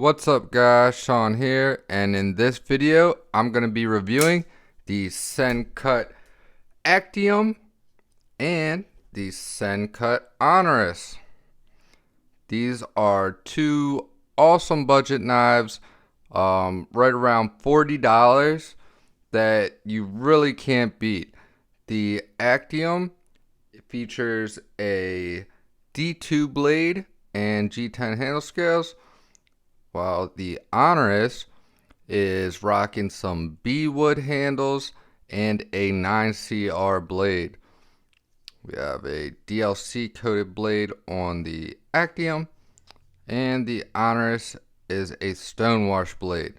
What's up guys, Sean here, and in this video I'm going to be reviewing the Sencut Actium and the Sencut Honoris. These are two awesome budget knives, right around $40 that you really can't beat. The Actium features a D2 blade and G10 handle scales, while the Honoris is rocking some B wood handles and a 9CR blade. We have a DLC coated blade on the Actium, and the Honoris is a stonewash blade.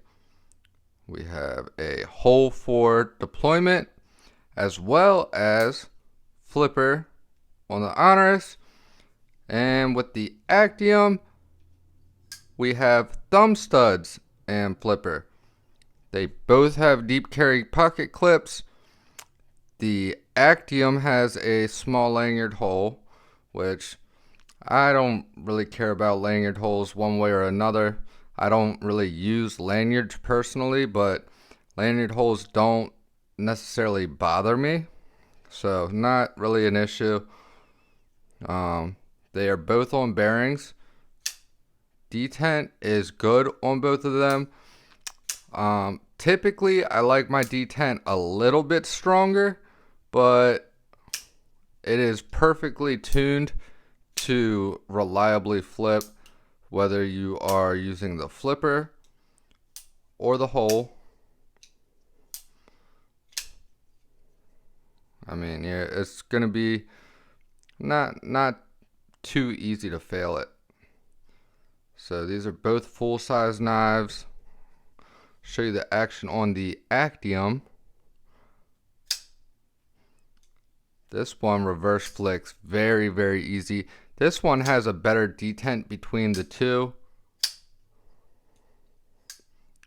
We have a hole for deployment as well as flipper on the Honoris, and with the Actium we have thumb studs and flipper. They both have deep carry pocket clips. The Actium has a small lanyard hole, which I don't really care about lanyard holes one way or another. I don't really use lanyards personally, but lanyard holes don't necessarily bother me, so not really an issue. They are both on bearings. Detent is good on both of them. Typically I like my detent a little bit stronger, but it is perfectly tuned to reliably flip, whether you are using the flipper or the hole. I mean, yeah, it's gonna be not too easy to fail it. So these are both full-size knives. Show you the action on the Actium. This one reverse flicks very easy. This one has a better detent between the two.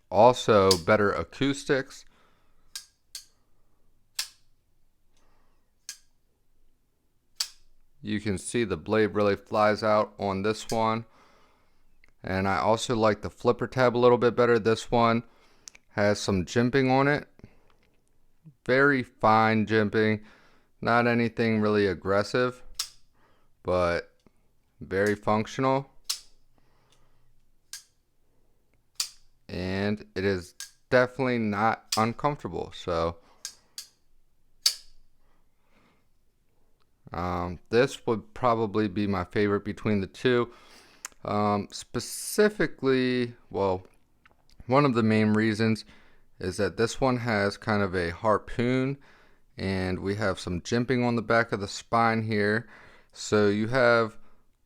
Also better acoustics. You can see the blade really flies out on this one. And I also like the flipper tab a little bit better. This one has some jimping on it. Very fine jimping. Not anything really aggressive, but very functional. And it is definitely not uncomfortable. So this would probably be my favorite between the two. Specifically, well, one of the main reasons is that this one has kind of a harpoon, and we have some jimping on the back of the spine here, so you have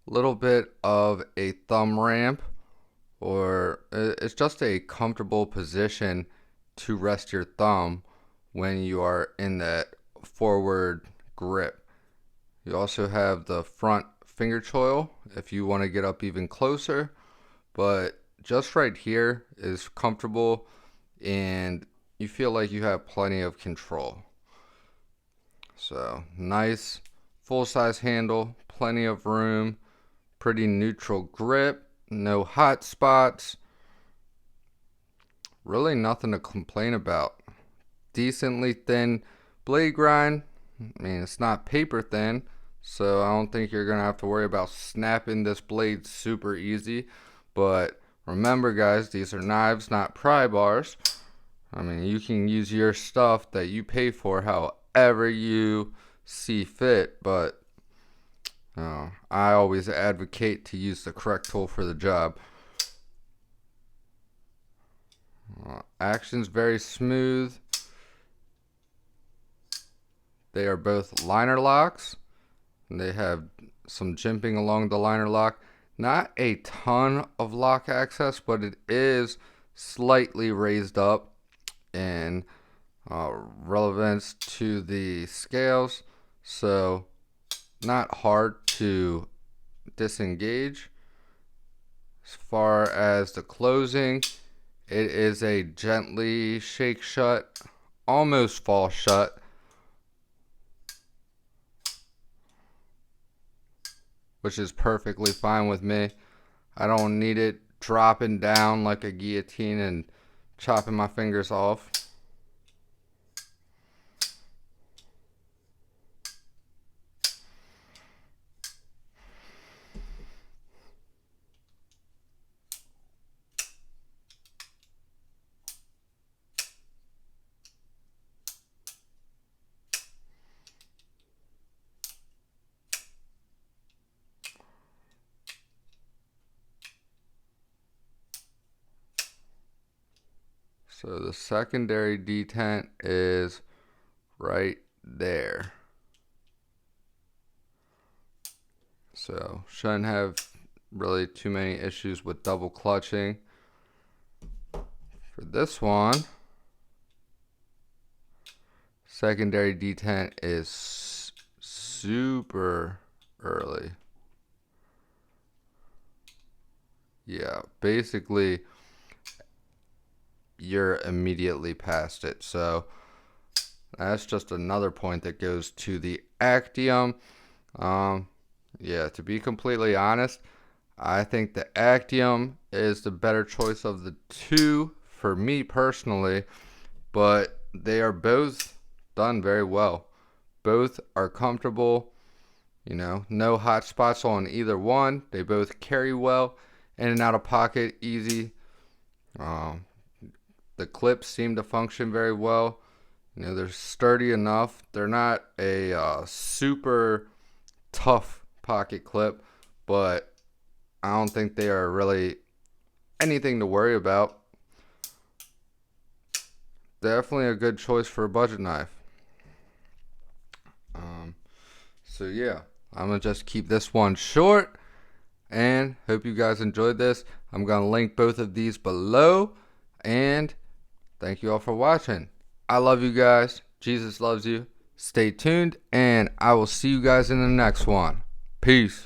a little bit of a thumb ramp, or it's just a comfortable position to rest your thumb when you are in that forward grip. You also have the front finger choil if you want to get up even closer, but just right here is comfortable and you feel like you have plenty of control. So nice full-size handle, plenty of room, pretty neutral grip, no hot spots, really nothing to complain about. Decently thin blade grind. I mean, it's not paper thin, so I don't think you're gonna have to worry about snapping this blade super easy. But remember guys, these are knives, not pry bars. I mean, you can use your stuff that you pay for however you see fit, but I always advocate to use the correct tool for the job. Action's very smooth. They are both liner locks. They have some jimping along the liner lock. Not a ton of lock access, but it is slightly raised up in relevance to the scales, so not hard to disengage. As far as the closing, it is a gently shake shut, almost fall shut. Which is perfectly fine with me. I don't need it dropping down like a guillotine and chopping my fingers off. So the secondary detent is right there. So shouldn't have really too many issues with double clutching. For this one, secondary detent is super early. Yeah, basically you're immediately past it. So that's just another point that goes to the Actium. Yeah, to be completely honest, I think the Actium is the better choice of the two for me personally, but they are both done very well. Both are comfortable, you know, no hot spots on either one. They both carry well, in and out of pocket, easy. The clips seem to function very well. You know, they're sturdy enough. They're not a super tough pocket clip, but I don't think they are really anything to worry about. Definitely a good choice for a budget knife. So yeah, I'm gonna just keep this one short, and hope you guys enjoyed this. I'm gonna link both of these below, and thank you all for watching. I love you guys. Jesus loves you. Stay tuned, and I will see you guys in the next one. Peace.